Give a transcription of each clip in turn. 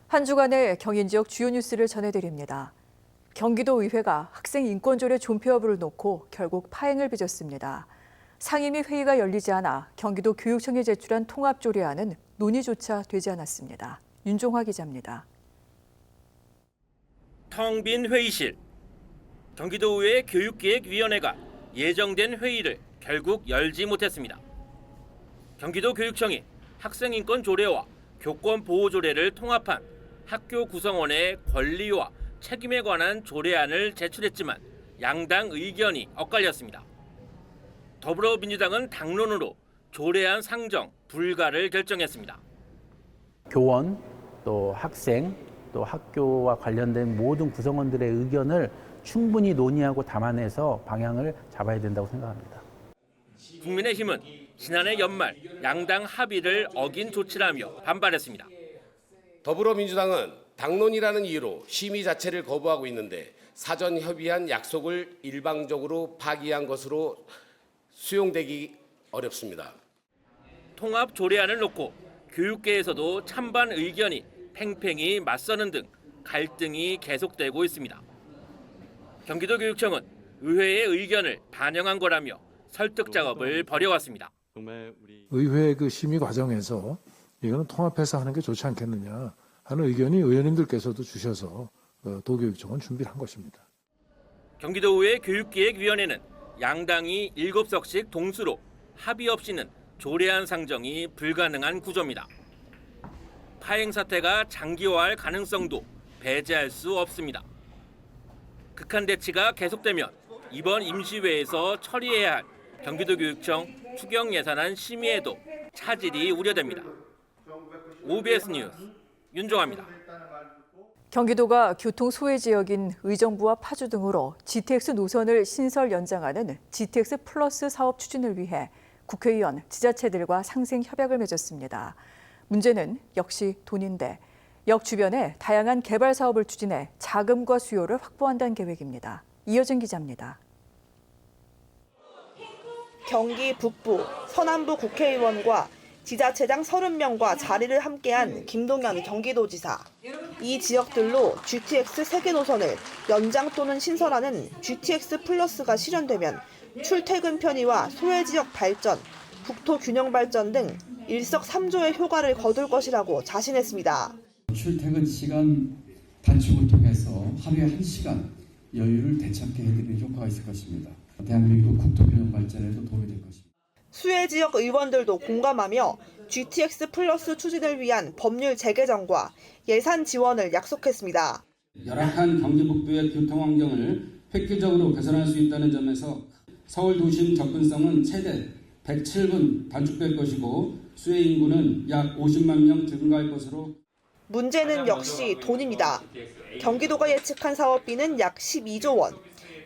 한 주간의 경인 지역 주요 뉴스를 전해드립니다. 경기도의회가 학생 인권조례 존폐 여부를 놓고 결국 파행을 빚었습니다. 상임위 회의가 열리지 않아 경기도 교육청에 제출한 통합조례안은 논의조차 되지 않았습니다. 윤종화 기자입니다. 텅 빈 회의실. 경기도의회 교육기획위원회가 예정된 회의를 결국 열지 못했습니다. 경기도 교육청이 학생인권조례와 교권보호조례를 통합한 학교 구성원의 권리와 책임에 관한 조례안을 제출했지만 양당 의견이 엇갈렸습니다. 더불어민주당은 당론으로 조례안 상정 불가를 결정했습니다. 교원, 또 학생, 또 학교와 관련된 모든 구성원들의 의견을 충분히 논의하고 담아내서 방향을 잡아야 된다고 생각합니다. 국민의힘은 지난해 연말 양당 합의를 어긴 조치라며 반발했습니다. 더불어민주당은 당론이라는 이유로 심의 자체를 거부하고 있는데 사전 협의한 약속을 일방적으로 파기한 것으로 수용되기 어렵습니다. 통합 조례안을 놓고 교육계에서도 찬반 의견이 팽팽히 맞서는 등 갈등이 계속되고 있습니다. 경기도교육청은 의회의 의견을 반영한 거라며 설득 작업을 벌여왔습니다. 의회 그 심의 과정에서 이거는 통합해서 하는 게 좋지 않겠느냐 하는 의견이 의원님들께서도 주셔서 도교육청은 준비를 한 것입니다. 경기도의회 교육기획위원회는 양당이 7석씩 동수로 합의 없이는 조례안 상정이 불가능한 구조입니다. 파행 사태가 장기화할 가능성도 배제할 수 없습니다. 극한 대치가 계속되면 이번 임시회에서 처리해야 할 경기도교육청 추경예산안 심의에도 차질이 우려됩니다. OBS 뉴스 윤종화입니다. 경기도가 교통 소외 지역인 의정부와 파주 등으로 GTX 노선을 신설 연장하는 GTX 플러스 사업 추진을 위해 국회의원, 지자체들과 상생 협약을 맺었습니다. 문제는 역시 돈인데 역 주변에 다양한 개발 사업을 추진해 자금과 수요를 확보한다는 계획입니다. 이어진 기자입니다. 경기 북부, 서남부 국회의원과 지자체장 30명과 자리를 함께한 김동연 경기도지사. 이 지역들로 GTX 3개 노선을 연장 또는 신설하는 GTX 플러스가 실현되면 출퇴근 편의와 소외지역 발전, 국토 균형 발전 등 일석삼조의 효과를 거둘 것이라고 자신했습니다. 출퇴근 시간 단축을 통해서 하루에 1시간 여유를 되찾게 해드리는 효과가 있을 것입니다. 대한민국 국토 균형 발전에도 도움이 될 것입니다. 수혜지역 의원들도 공감하며 GTX 플러스 추진을 위한 법률 재개정과 예산 지원을 약속했습니다. 열악한 경기 북부의 교통 환경을 획기적으로 개선할 수 있다는 점에서 서울 도심 접근성은 최대 107분 단축될 것이고 수혜 인구는 약 50만 명 증가할 것으로. 문제는 역시 돈입니다. 경기도가 예측한 사업비는 약 12조 원.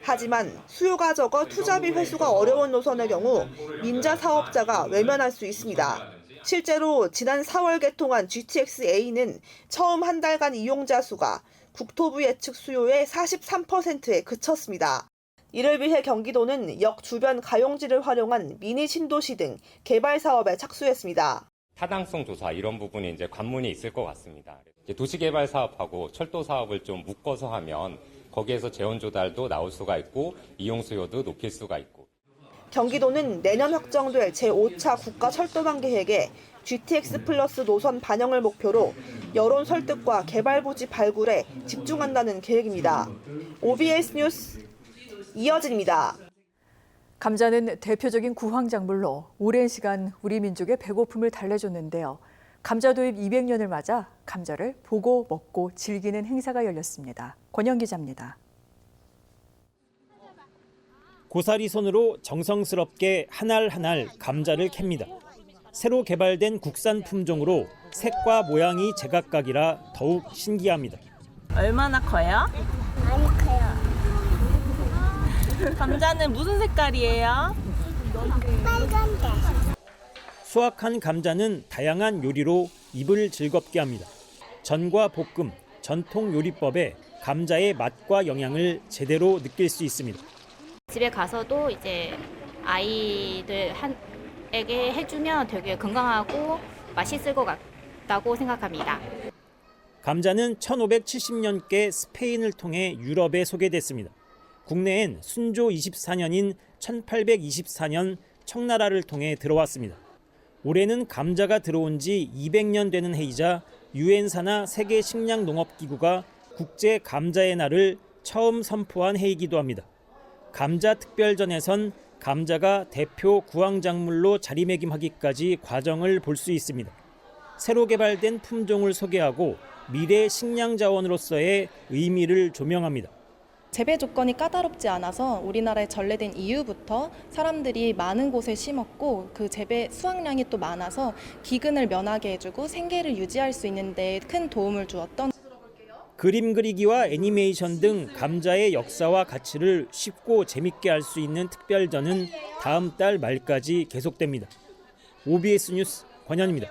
하지만 수요가 적어 투자비 회수가 어려운 노선의 경우 민자 사업자가 외면할 수 있습니다. 실제로 지난 4월 개통한 GTX-A는 처음 한 달간 이용자 수가 국토부 예측 수요의 43%에 그쳤습니다. 이를 위해 경기도는 역 주변 가용지를 활용한 미니 신도시 등 개발 사업에 착수했습니다. 타당성 조사 이런 부분이 이제 관문이 있을 것 같습니다. 도시개발 사업하고 철도 사업을 좀 묶어서 하면 거기에서 재원 조달도 나올 수가 있고 이용 수요도 높일 수가 있고. 경기도는 내년 확정될 제5차 국가철도망 계획에 GTX 플러스 노선 반영을 목표로 여론 설득과 개발 부지 발굴에 집중한다는 계획입니다. OBS 뉴스 이어진입니다. 감자는 대표적인 구황작물로 오랜 시간 우리 민족의 배고픔을 달래줬는데요. 감자 도입 200년을 맞아 감자를 보고 먹고 즐기는 행사가 열렸습니다. 권영 기자입니다. 고사리 손으로 정성스럽게 한 알 한 알 감자를 캡니다. 새로 개발된 국산 품종으로 색과 모양이 제각각이라 더욱 신기합니다. 얼마나 커요? 많이 커요. 감자는 무슨 색깔이에요? 빨간색. 수확한 감자는 다양한 요리로 입을 즐겁게 합니다. 전과 볶음, 전통 요리법에 감자의 맛과 영양을 제대로 느낄 수 있습니다. 집에 가서도 이제 아이들에게 해주면 되게 건강하고 맛있을 것 같다고 생각합니다. 감자는 1570년께 스페인을 통해 유럽에 소개됐습니다. 국내엔 순조 24년인 1824년 청나라를 통해 들어왔습니다. 올해는 감자가 들어온 지 200년 되는 해이자 유엔사나 세계식량농업기구가 국제 감자의 날을 처음 선포한 해이기도 합니다. 감자 특별전에선 감자가 대표 구황작물로 자리매김하기까지 과정을 볼 수 있습니다. 새로 개발된 품종을 소개하고 미래 식량자원으로서의 의미를 조명합니다. 재배 조건이 까다롭지 않아서 우리나라에 전래된 이후부터 사람들이 많은 곳에 심었고 그 재배 수확량이 또 많아서 기근을 면하게 해주고 생계를 유지할 수 있는 데 큰 도움을 주었던 그림 그리기와 애니메이션 등 감자의 역사와 가치를 쉽고 재밌게 알 수 있는 특별전은 다음 달 말까지 계속됩니다. OBS 뉴스 권현입니다.